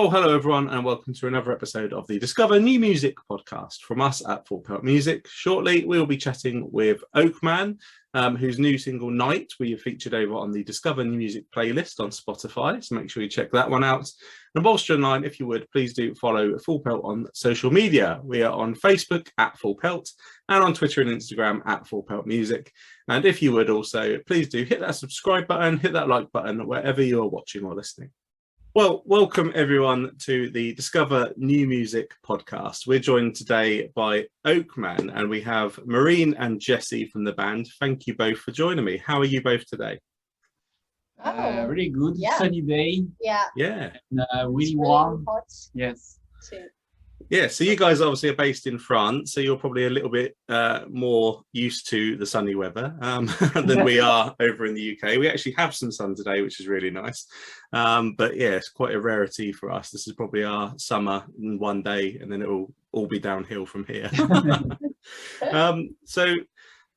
Well, hello everyone, and welcome to another episode of the Discover New Music podcast from us at fullpeltmusic. Shortly, we'll be chatting with Oakman, whose new single "Night" we have featured over on the Discover New Music playlist on Spotify. So make sure you check that one out. And whilst you're online, if you would, please do follow Full Pelt on social media. We are on Facebook at Full Pelt and on Twitter and Instagram at fullpeltmusic. And if you would also, please do hit that subscribe button, hit that like button wherever you are watching or listening. Well, welcome everyone to the Discover New Music podcast. We're joined today by Oakman, and we have Maureen and Jessie from the band. Thank you both for joining me. How are you both today? Really good. Yeah. Sunny day. Yeah. Yeah. Really warm. Hot Yes. too. Yeah, so you guys obviously are based in France, so you're probably a little bit more used to the sunny weather than we are over in the UK. We actually have some sun today, which is really nice. But yeah, it's quite a rarity for us. This is probably our summer in one day, and then it will all be downhill from here. So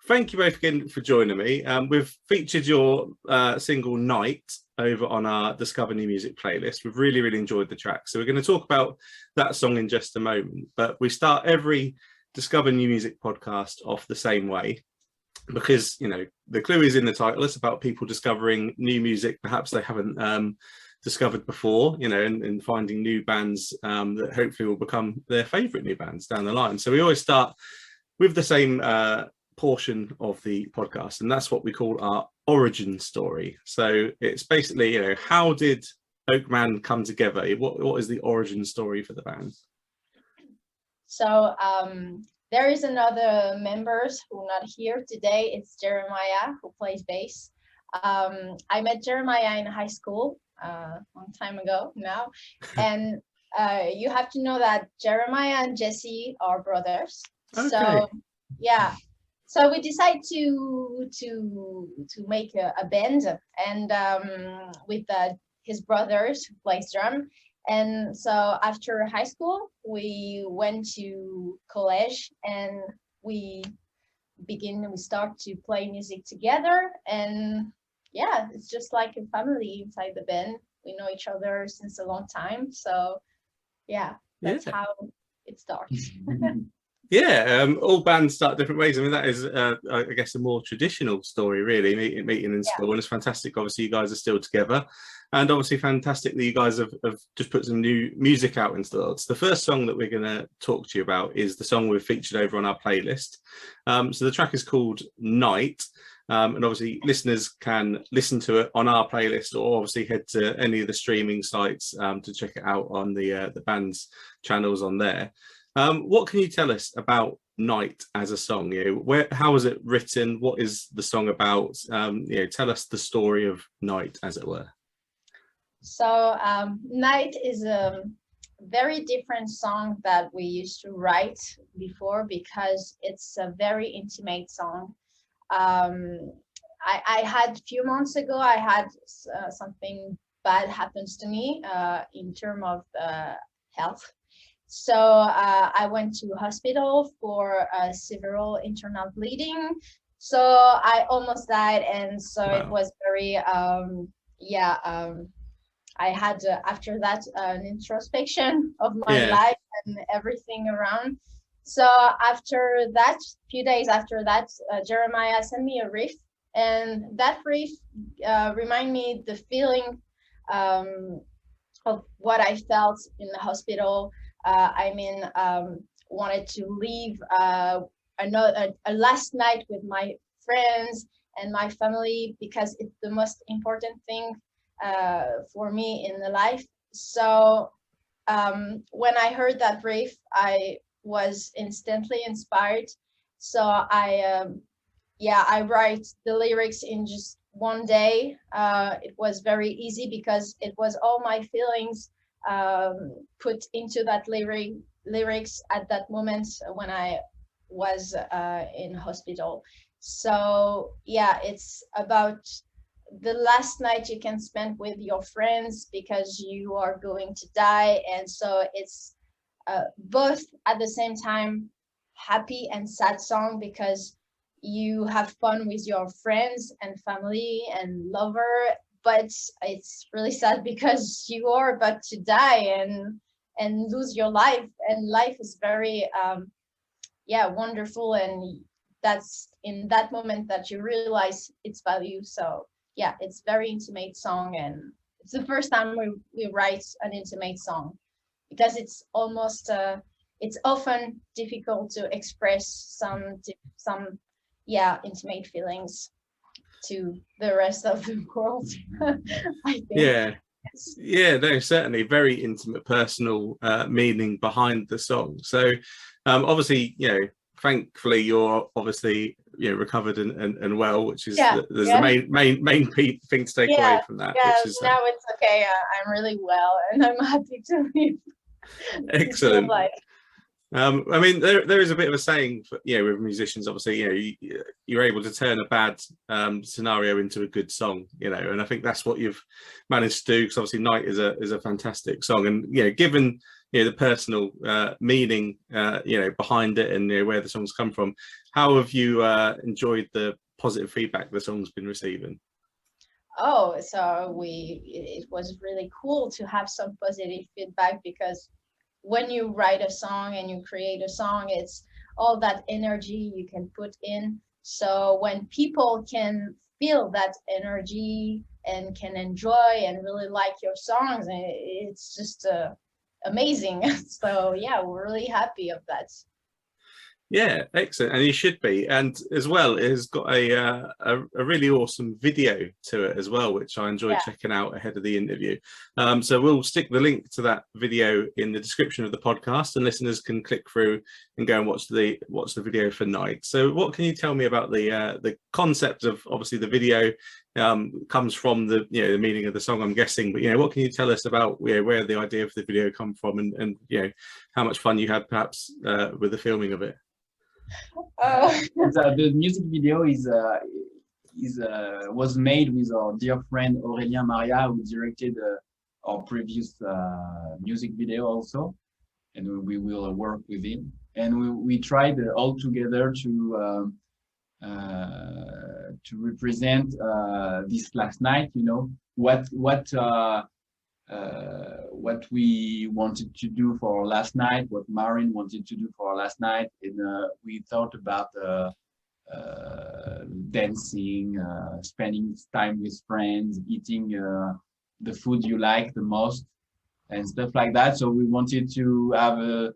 thank you both again for joining me. We've featured your single "Night" over on our Discover New Music playlist. We've really enjoyed the track. So we're going to talk about that song in just a moment. But we start every Discover New Music podcast off the same way, because, you know, the clue is in the title. It's about people discovering new music perhaps they haven't discovered before, you know, and finding new bands that hopefully will become their favourite new bands down the line. So we always start with the same portion of the podcast, and that's what we call our origin story. So it's basically, you know, how did Oakman come together? What is the origin story for the band? So there is another members who not here today. It's Jeremiah, who plays bass. I met Jeremiah in high school long time ago now, and you have to know that Jeremiah and Jessie are brothers. Okay. So yeah. So we decided to make a band, and with his brothers who plays drum. And so after high school, we went to college, and we start to play music together. And yeah, it's just like a family inside the band. We know each other since a long time. So yeah, that's how it starts. Yeah, all bands start different ways. I mean, that is, I guess, a more traditional story, really, meeting in school. And it's fantastic, obviously, you guys are still together. And obviously fantastic that you guys have just put some new music out into the world. So the first song that we're going to talk to you about is the song we've featured over on our playlist. So the track is called "Night." And obviously listeners can listen to it on our playlist, or obviously head to any of the streaming sites to check it out on the band's channels on there. What can you tell us about "Night" as a song? You know, how was it written? What is the song about? You know, tell us the story of "Night," as it were. So "Night" is a very different song that we used to write before, because it's a very intimate song. I had a few months ago, I had something bad happens to me in terms of health. So I went to hospital for several internal bleeding. So I almost died, and so it was very I had after that an introspection of my life and everything around. So after that, few days after that, Jeremiah sent me a riff, and that riff remind me the feeling of what I felt in the hospital. Wanted to leave a last night with my friends and my family, because it's the most important thing for me in the life. So when I heard that riff, I was instantly inspired. So I write the lyrics in just one day. It was very easy because it was all my feelings put into that lyrics at that moment when I was in hospital. So yeah, it's about the last night you can spend with your friends because you are going to die. And so it's both at the same time happy and sad song, because you have fun with your friends and family and lover, but it's really sad because you are about to die and lose your life, and life is very wonderful, and that's in that moment that you realize its value. So yeah, it's very intimate song, and it's the first time we write an intimate song, because it's almost it's often difficult to express some intimate feelings to the rest of the world. I think. Yeah, no, certainly very intimate, personal meaning behind the song. So obviously, thankfully you're obviously recovered and well, which is the main thing to take away from that. Yeah, which is, now it's okay. I'm really well, and I'm happy to live. Excellent. I mean, there is a bit of a saying for, with musicians, obviously, you're able to turn a bad scenario into a good song, and I think that's what you've managed to do, because obviously Night is a fantastic song, and given the personal meaning behind it, and where the songs come from, how have you enjoyed the positive feedback the song's been receiving? Oh, so it was really cool to have some positive feedback, because when you write a song and you create a song, it's all that energy you can put in. So when people can feel that energy and can enjoy and really like your songs, it's just amazing. So yeah, we're really happy of that. Yeah, excellent, and you should be. And as well, it has got a really awesome video to it as well, which I enjoyed checking out ahead of the interview. So we'll stick the link to that video in the description of the podcast, and listeners can click through and go and watch the video for Night. So what can you tell me about the concept of, obviously the video comes from the the meaning of the song, I'm guessing, but what can you tell us about where the idea for the video come from, and how much fun you had perhaps with the filming of it? The music video was made with our dear friend Aurélien Maria, who directed our previous music video also, and we will work with him. And we tried all together to represent this last night. What we wanted to do for our last night, what Marin wanted to do for our last night, and we thought about dancing, spending time with friends, eating the food you like the most, and stuff like that. So we wanted to have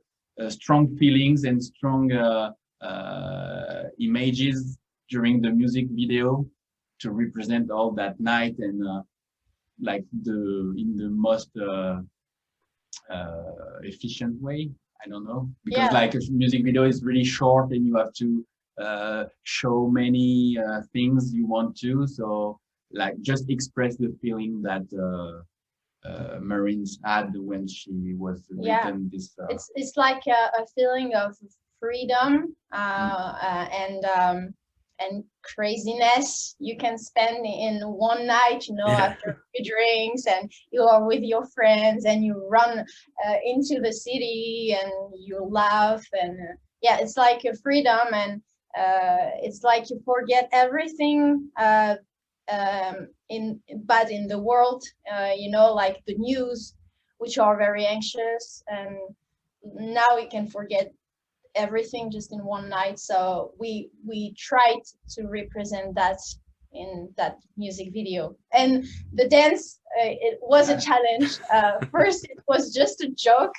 strong feelings and strong images during the music video to represent all that night, and like in the most efficient way. I don't know, because like a music video is really short and you have to show many things you want to, so like just express the feeling that Marines had when she was written this. It's like a feeling of freedom and craziness you can spend in one night, after a few drinks, and you are with your friends and you run into the city and you laugh, and it's like a freedom, and it's like you forget everything in the world, like the news, which are very anxious, and now you can forget everything just in one night. So we tried to represent that in that music video. And the dance, it was a challenge. First it was just a joke,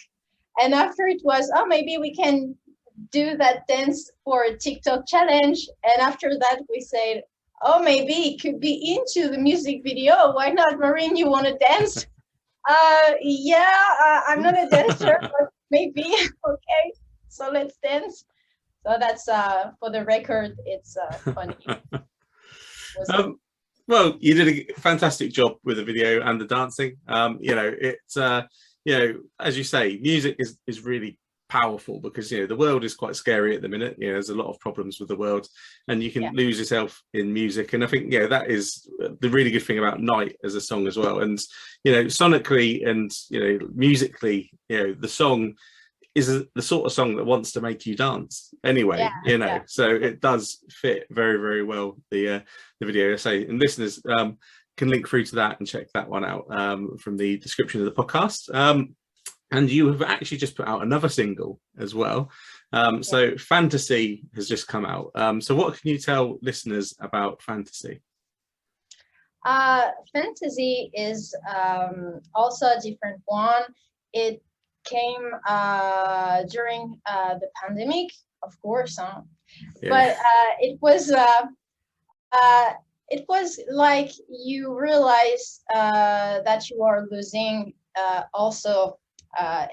and after it was, maybe we can do that dance for a TikTok challenge, and after that we said, maybe it could be into the music video. Why not, Marine? You want to dance? I'm not a dancer, but maybe. Okay, so let's dance. So that's for the record, it's funny. Well, you did a fantastic job with the video and the dancing. It's as you say, music is really powerful, because the world is quite scary at the minute. There's a lot of problems with the world, and you can lose yourself in music. And I think that is the really good thing about Night as a song as well. And sonically and musically, the song is the sort of song that wants to make you dance anyway. So it does fit very, very well the video. I say, and listeners, can link through to that and check that one out from the description of the podcast. And you have actually just put out another single as well. So Fantasy has just come out. So what can you tell listeners about Fantasy? Fantasy is also a different one. It came during the pandemic, of course, but it was like you realize that you are losing also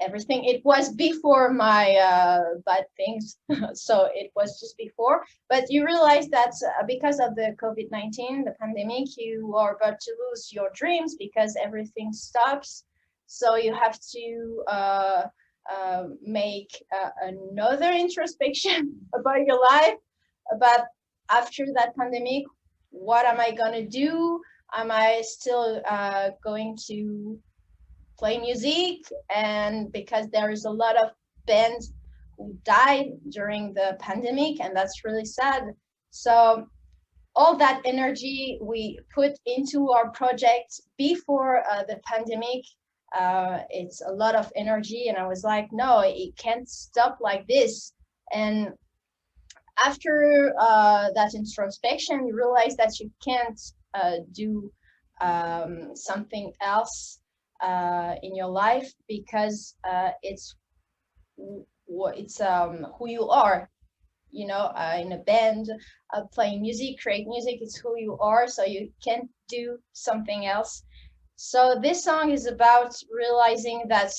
everything. It was before my bad things, so it was just before. But you realize that because of the COVID-19, the pandemic, you are about to lose your dreams because everything stops. So you have to make another introspection about your life, about after that pandemic, what am I gonna do? Am I still going to play music? And because there is a lot of bands who died during the pandemic, and that's really sad. So all that energy we put into our project before the pandemic, it's a lot of energy, and I was like, no, it can't stop like this. And after that introspection, you realize that you can't do something else in your life because it's who you are, you know, in a band, playing music, create music, it's who you are, so you can't do something else. So this song is about realizing that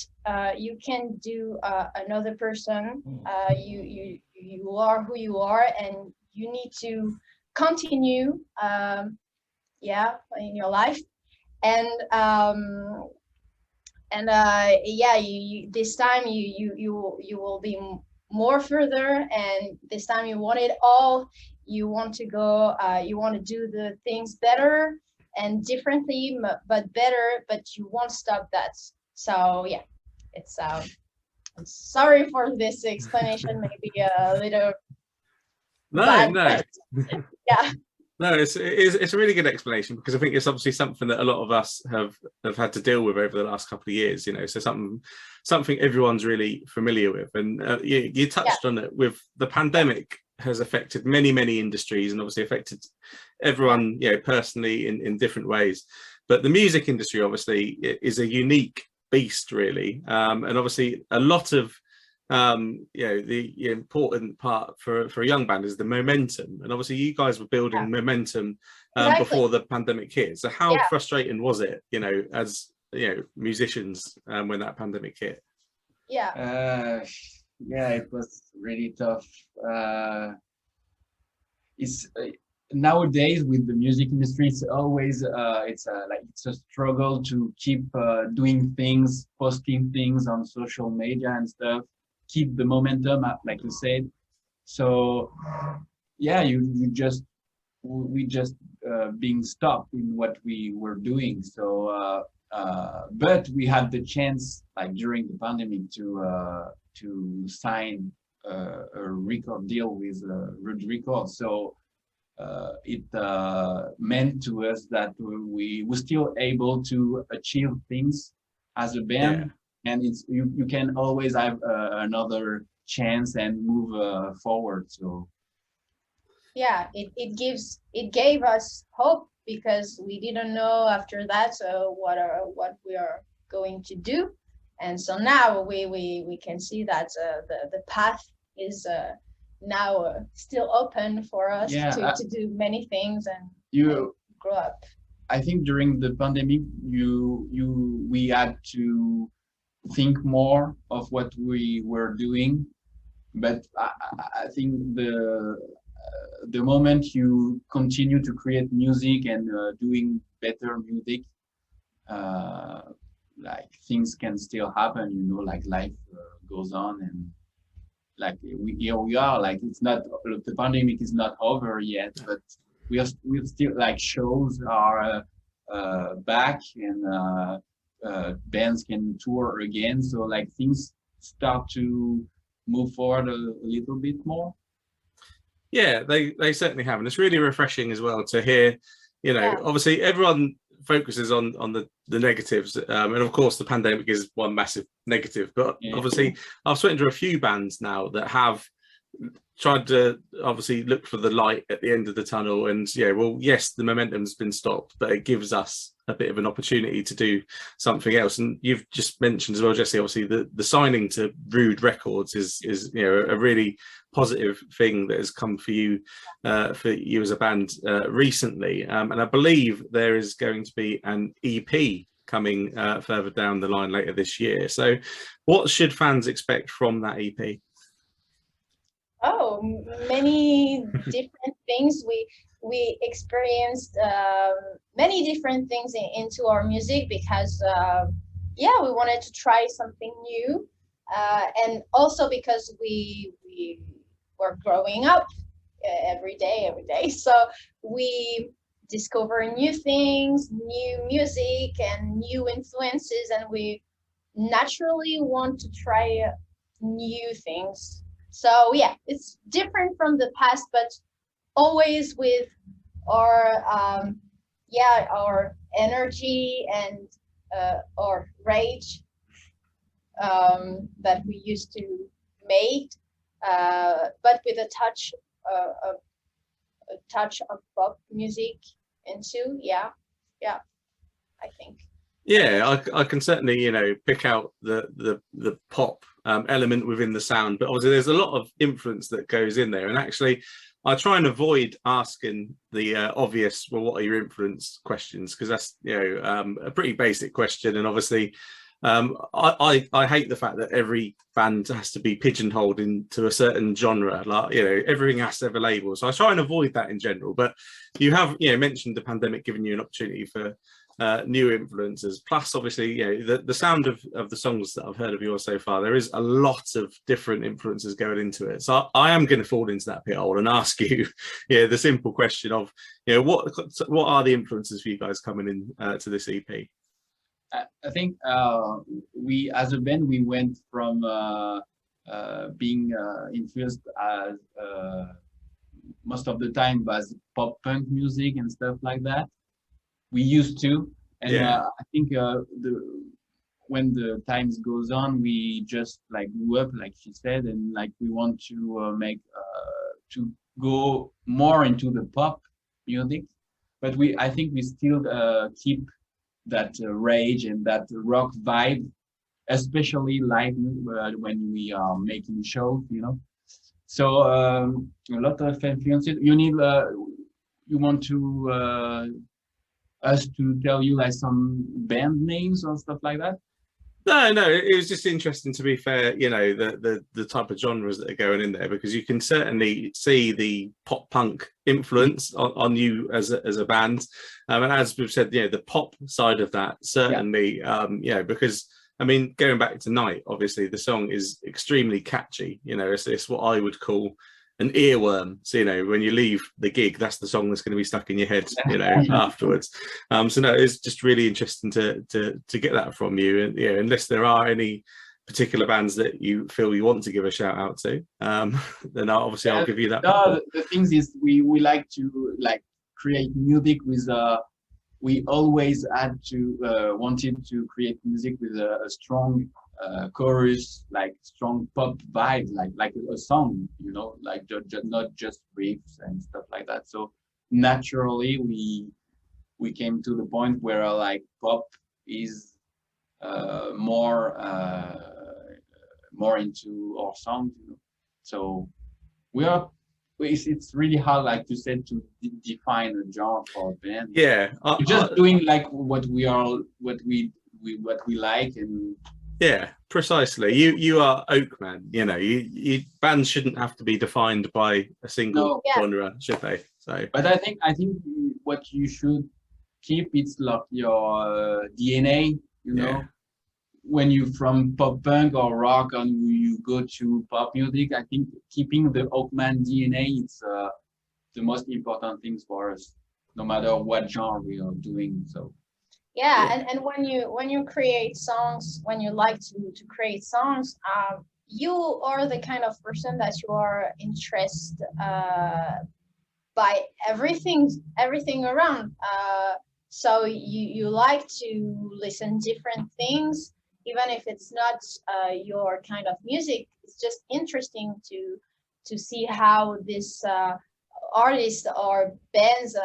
you can do another person. You are who you are, and you need to continue, in your life. And this time you will be more further, and this time you want it all. You want to go. You want to do the things better and differently, but better. But you won't stop that. So yeah, it's I'm sorry for this explanation, maybe a little bad, but, yeah. No, it's a really good explanation, because I think it's obviously something that a lot of us have had to deal with over the last couple of years, you know, so something everyone's really familiar with. And you touched on it with the pandemic has affected many industries, and obviously affected everyone, you know, personally in different ways. But the music industry obviously is a unique beast, really, and obviously a lot of the important part for a young band is the momentum, and obviously you guys were building momentum exactly before the pandemic hit. So how frustrating was it, you know, as you know, musicians, when that pandemic hit? It was really tough. It's nowadays with the music industry, it's always it's a struggle to keep doing things, posting things on social media and stuff, keep the momentum up, like you said. So yeah, we just being stopped in what we were doing. So but we had the chance, like during the pandemic, to sign a record deal with Rude Records. So it meant to us that we were still able to achieve things as a band, and it's you can always have another chance and move forward. So yeah, it gave us hope, because we didn't know after that what we are going to do. And so now we can see that the path is now still open for us to do many things and grow up. I think during the pandemic, we had to think more of what we were doing, but I think the moment you continue to create music and doing better music, like things can still happen, you know, like life goes on, and like we are, like it's not, the pandemic is not over yet, but we still, like, shows are back, and bands can tour again, so like things start to move forward a little bit more. Yeah, they certainly have, and it's really refreshing as well to hear, you know, obviously everyone focuses on the negatives, and of course the pandemic is one massive negative. But obviously, I've spoken to a few bands now that have tried to obviously look for the light at the end of the tunnel, and well, yes, the momentum's been stopped, but it gives us a bit of an opportunity to do something else. And you've just mentioned as well, Jesse, obviously the signing to Rude Records is a really positive thing that has come for you as a band recently, and I believe there is going to be an EP coming further down the line later this year. So what should fans expect from that EP? Oh, many different things. We experienced many different things into our music because we wanted to try something new, and also because we were growing up every day, so we discover new things, new music, and new influences, and we naturally want to try new things. So yeah, it's different from the past, but always with our our energy and our rage that we used to make, but with a touch of pop music into. I think. Yeah, I can certainly pick out the pop element within the sound, but obviously there's a lot of influence that goes in there. And actually, I try and avoid asking the obvious, well, what are your influence questions, because that's a pretty basic question. And obviously, I hate the fact that every band has to be pigeonholed into a certain genre. Like everything has to have a label. So I try and avoid that in general. But you have mentioned the pandemic giving you an opportunity for new influences, plus obviously the sound of the songs that I've heard of yours so far, there is a lot of different influences going into it. So I am going to fall into that pit hole and ask you the simple question of what are the influences for you guys coming in to this EP? I think we as a band, we went from being influenced as most of the time by pop punk music and stuff like that. We used to, and I think when the times goes on, we just grew up, like she said, and we want to make to go more into the pop music, but I think we still keep that rage and that rock vibe, especially live when we are making shows, So a lot of influences. You need you want to us to tell you some band names or stuff like that? No, it was just interesting, to be fair, the type of genres that are going in there, because you can certainly see the pop punk influence on you as a band, and as we've said, the pop side of that certainly, because I mean, going back to Night, obviously the song is extremely catchy. It's what I would call an earworm. So when you leave the gig, that's the song that's going to be stuck in your head afterwards. So no, it's just really interesting to get that from you. And unless there are any particular bands that you feel you want to give a shout out to, then I'll give you that. No, the things is we like to create music with we always had to wanted to create music with a strong chorus, strong pop vibe, like a song, not just riffs and stuff like that. So naturally we came to the point where pop is more into our songs, So it's really hard, like you said, to define a genre for a band. Yeah, we're just doing what we like. And yeah, precisely. You are Oakman. You bands shouldn't have to be defined by a single genre, should they? So, but I think what you should keep, it's your DNA. When you from pop punk or rock and you go to pop music, I think keeping the Oakman DNA, it's the most important things for us, no matter what genre we are doing. So. Yeah, and when you create songs, when you like to create songs, you are the kind of person that you are interested by everything around. So you like to listen different things, even if it's not your kind of music. It's just interesting to see how this artists or bands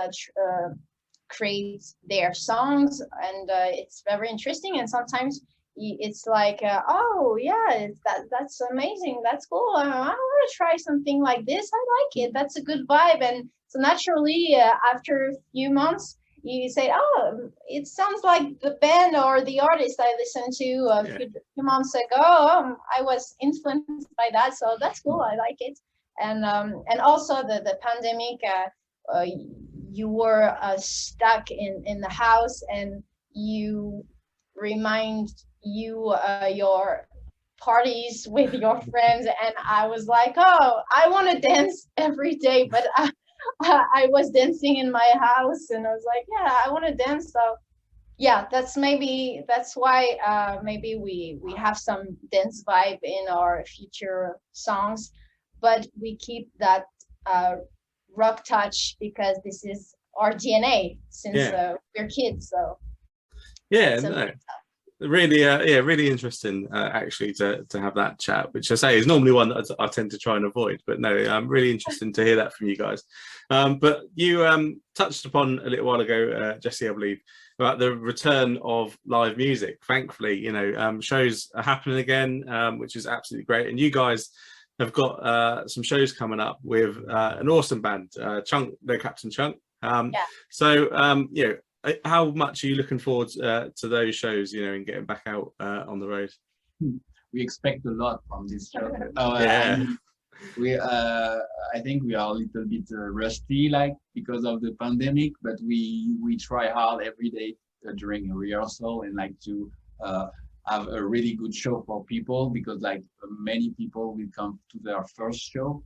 create their songs, and it's very interesting. And sometimes it's like, oh yeah, that's amazing, that's cool. I want to try something like this. I like it. That's a good vibe. And so naturally, after a few months, you say, oh, it sounds like the band or the artist I listened to a few months ago. I was influenced by that, so that's cool. I like it. And also the pandemic, you were stuck in the house, and you remind your parties with your friends, and I was like, oh, I want to dance every day, but I was dancing in my house, and I was like, yeah, I want to dance. So yeah, that's why maybe we have some dance vibe in our future songs, but we keep that rock touch because this is our DNA since we're kids. So yeah, no. Really, really interesting actually to have that chat, which I say is normally one that I tend to try and avoid. But no, really interesting to hear that from you guys. But you touched upon a little while ago, Jessie, I believe, about the return of live music. Thankfully, you know, shows are happening again, which is absolutely great. And you guys have got some shows coming up with an awesome band, Chunk, no Captain Chunk. So, you know, how much are you looking forward to those shows, you know, and getting back out on the road? We expect a lot from this show. I think we are a little bit rusty, like, because of the pandemic, but we try hard every day during a rehearsal, and like to have a really good show for people, because like many people will come to their first show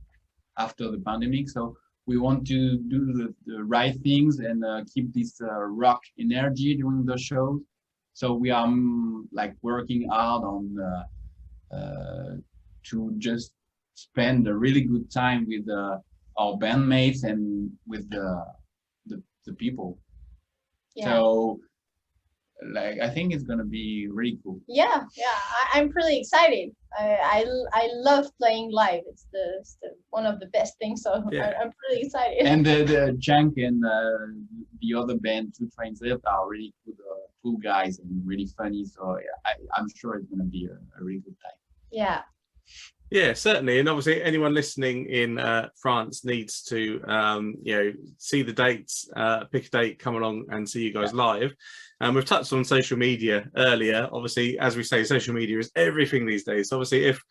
after the pandemic. So we want to do the right things and keep this rock energy during the shows. So we are like working hard on to just spend a really good time with our bandmates and with the people. So like, I think it's gonna be really cool. Yeah, I'm pretty excited. I love playing live. It's the one of the best things. So I'm pretty excited. And the Chunk and the other band, Two Trains Left, are really good, cool guys and really funny. So I'm sure it's gonna be a really good time. Yeah. Yeah, certainly. And obviously anyone listening in France needs to you know, see the dates, pick a date, come along and see you guys live. And we've touched on social media earlier. Obviously, as we say, social media is everything these days. So obviously, if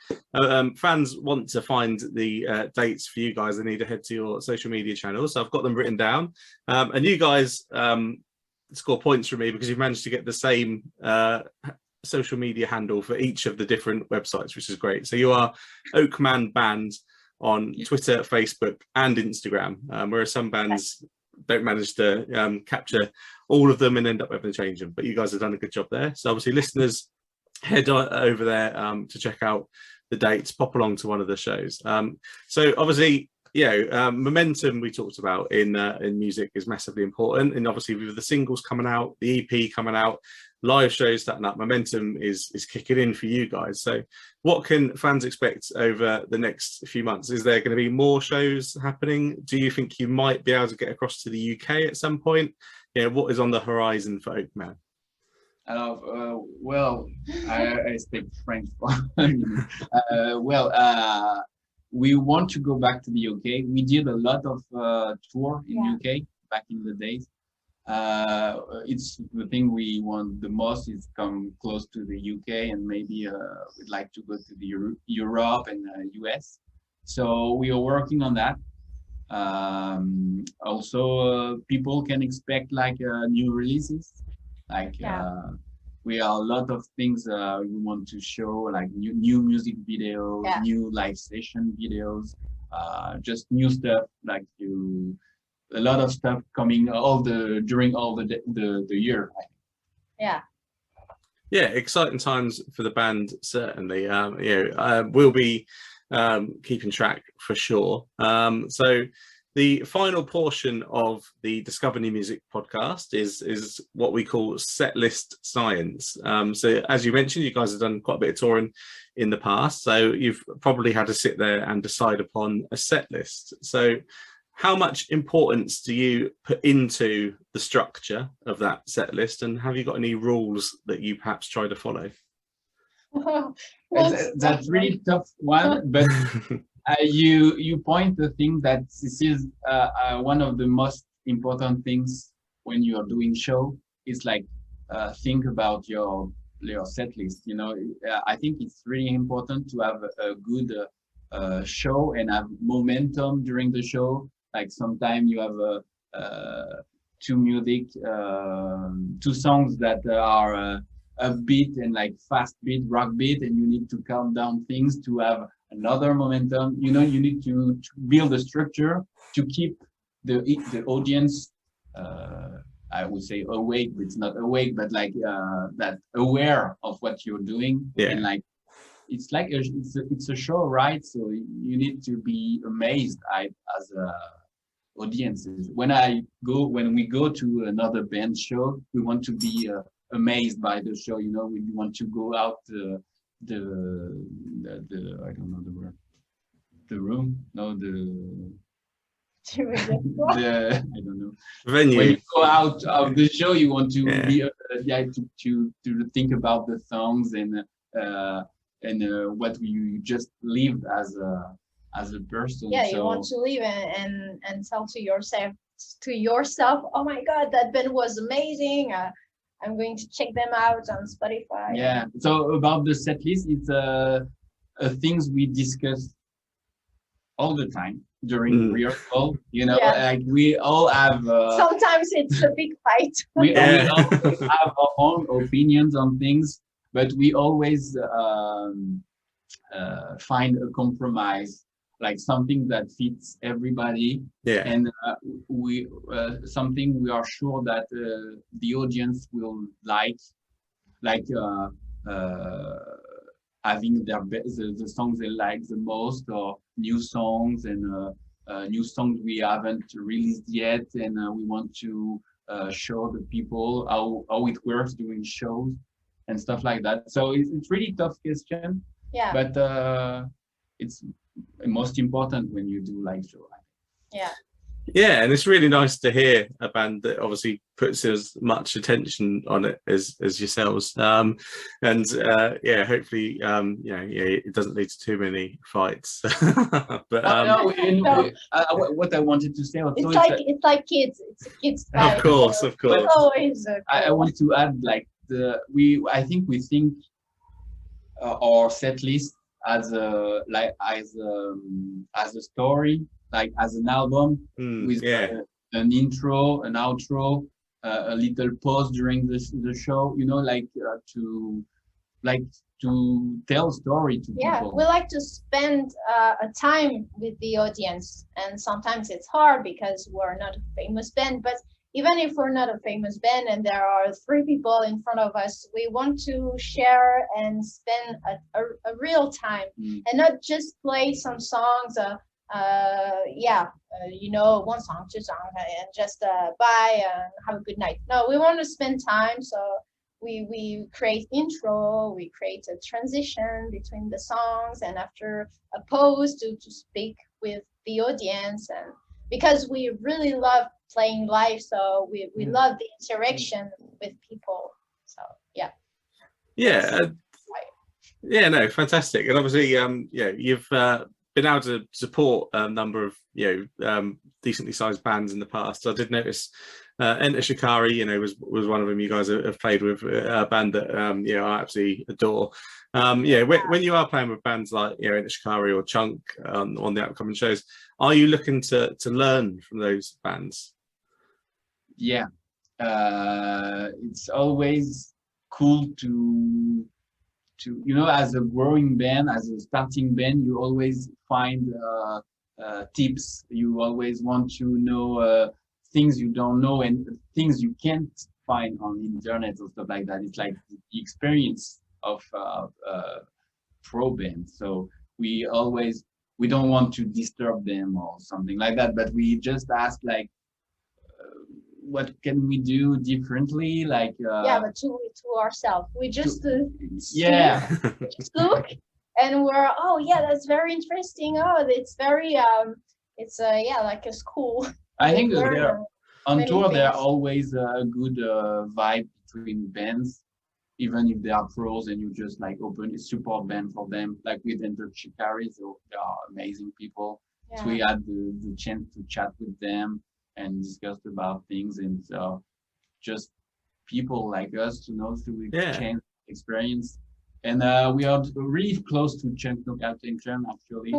fans want to find the dates for you guys, they need to head to your social media channels. So I've got them written down. And you guys score points from me because you've managed to get the same social media handle for each of the different websites, which is great. So you are Oakman Band on Twitter, Facebook and Instagram, whereas some bands don't manage to capture all of them and end up having to change them, but you guys have done a good job there. So obviously listeners, head over there to check out the dates, pop along to one of the shows. So obviously, momentum we talked about in music is massively important, and obviously with the singles coming out, the EP coming out, live shows starting up, momentum is kicking in for you guys. So what can fans expect over the next few months? Is there going to be more shows happening? Do you think you might be able to get across to the UK at some point? What is on the horizon for Oakman? Well, I speak French. We want to go back to the UK. We did a lot of tour in UK back in the days. It's the thing we want the most is come close to the UK, and maybe we'd like to go to the Europe and US. So we are working on that. Also, people can expect like new releases. Like we are a lot of things we want to show, like new music videos, new live session videos, just new stuff, like a lot of stuff coming during all the year. Yeah, exciting times for the band, certainly. We'll be keeping track for sure. So the final portion of the Discover New Music podcast is what we call Setlist Science. So as you mentioned, you guys have done quite a bit of touring in the past, so you've probably had to sit there and decide upon a set list. So how much importance do you put into the structure of that set list, and have you got any rules that you perhaps try to follow? That's really tough one, but you point the thing that this is one of the most important things when you are doing show. Is like think about your set list. You know, I think it's really important to have a good show and have momentum during the show. Like sometimes you have two songs that are upbeat and like fast beat, rock beat, and you need to calm down things to have another momentum. You know, you need to build a structure to keep the audience, I would say awake, but it's not awake, but like that aware of what you're doing. Yeah. And like it's like it's a show, right? So you need to be amazed as audiences. When we go to another band show, we want to be amazed by the show. You know, we want to go out the I don't know the word. The room? No, the I don't know. Venue. When you go out of the show, you want to Yeah. be to think about the songs and what you just lived as a person. Yeah, so, you want to live and tell to yourself, oh my God, that band was amazing. I'm going to check them out on Spotify. Yeah. So about the set list, it's things we discuss all the time during rehearsal. You know, like we all have. Sometimes it's a big fight. we all have our own opinions on things, but we always find a compromise, like something that fits everybody. Yeah. And we something we are sure that the audience will like having the songs they like the most, or new songs and new songs we haven't released yet, and we want to show the people how it works during shows and stuff like that. So it's really tough question. Yeah. But it's most important when you do live show. Yeah. Yeah, and it's really nice to hear a band that obviously puts as much attention on it as yourselves. And hopefully, it doesn't lead to too many fights. But what I wanted to say also, it's like kids. It's a kids' time. Of course. It's always. I want to add, like I think we think our set list as a story, like as an album with an intro, an outro, a little pause during the show. You know, like to tell story to people. Yeah, we like to spend a time with the audience, and sometimes it's hard because we're not a famous band. But even if we're not a famous band and there are 3 people in front of us, we want to share and spend a real time and not just play some songs. One song, 2 songs, and just bye and have a good night. No, we want to spend time, so we create intro, we create a transition between the songs, and after a pause to speak with the audience, and because we really love playing live, so we love the interaction with people. So no, fantastic. And obviously you've been able to support a number of decently sized bands in the past. So I did notice Enter Shikari was one of them. You guys have played with a band that I absolutely adore. When you are playing with bands like Enter Shikari or Chunk on the upcoming shows, are you looking to learn from those bands? Yeah, it's always cool to as a growing band, as a starting band, you always find tips. You always want to know things you don't know and things you can't find on the internet or stuff like that. It's like the experience of pro band. So we always we don't want to disturb them or something like that, but we just ask like, what can we do differently? Like yeah, but to ourselves, we just yeah, just look, and we're, oh yeah, that's very interesting. Oh, it's very it's yeah, like a school. I think learn that on many tour there are things. always a good vibe between bands, even if they are pros and you just like open a support band for them, like with Enter Shikari. So they are amazing people. So we had the chance to chat with them and discuss about things, and just people like us to know, so we exchange experience. And we are really close to Chunk Knockout Tension actually,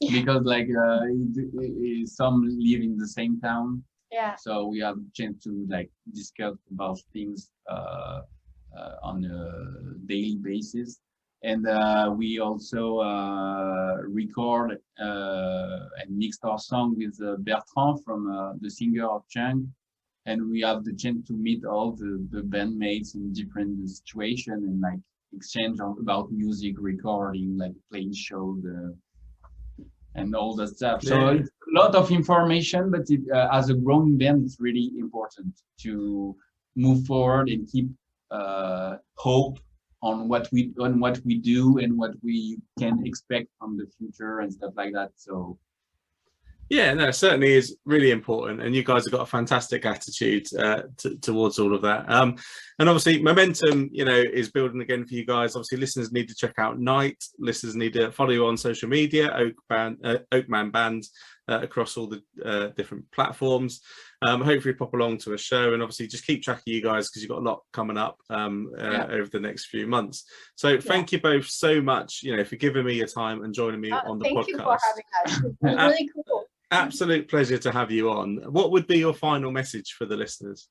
because like some live in the same town. Yeah. So we have a chance to like discuss about things on a daily basis. And we also record and mixed our song with Bertrand from the singer of Chunk. And we have the chance to meet all the bandmates in different situations and like exchange about music, recording, like playing shows, and all that stuff. So it's a lot of information, but as a growing band, it's really important to move forward and keep hope on what we do and what we can expect from the future and stuff like that. So yeah, no, it certainly is really important, and you guys have got a fantastic attitude towards all of that. And obviously, momentum, you know, is building again for you guys. Obviously, listeners need to check out Night. Listeners need to follow you on social media, Oakman Band, across all the different platforms. Hopefully, pop along to a show, and obviously, just keep track of you guys because you've got a lot coming up over the next few months. So, thank you both so much, you know, for giving me your time and joining me on the podcast. Thank you for having us. It was really cool. Absolute pleasure to have you on. What would be your final message for the listeners?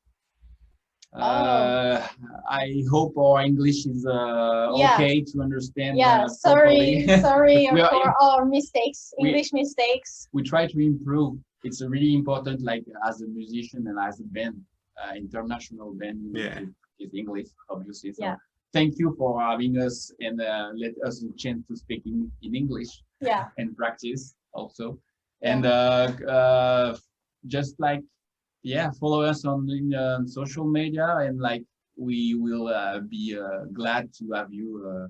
I hope our English is okay to understand. Sorry for our mistakes, English mistakes. We try to improve. It's really important, like as a musician and as a band, international band, is English, obviously. So thank you for having us and let us a chance to speak in English. And practice also. And just like follow us on social media, and like we will be glad to have you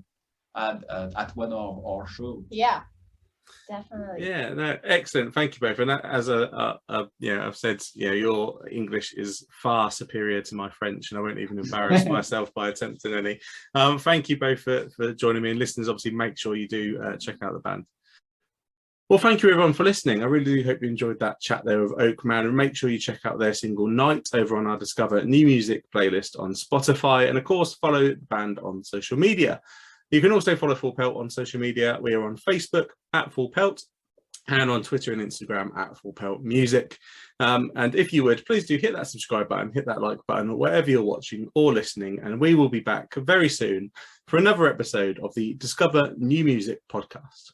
at one of our shows. Yeah, definitely. Yeah, no, excellent. Thank you both. And as I've said, your English is far superior to my French, and I won't even embarrass myself by attempting any. Thank you both for joining me, and listeners, obviously make sure you do check out the band. Well, thank you everyone for listening. I really do hope you enjoyed that chat there with Oakman, and make sure you check out their single Night over on our Discover New Music playlist on Spotify, and of course follow the band on social media. You can also follow Full Pelt on social media. We are on Facebook at Full Pelt, and on Twitter and Instagram at fullpeltmusic. And if you would, please do hit that subscribe button, hit that like button, wherever you're watching or listening, and we will be back very soon for another episode of the Discover New Music podcast.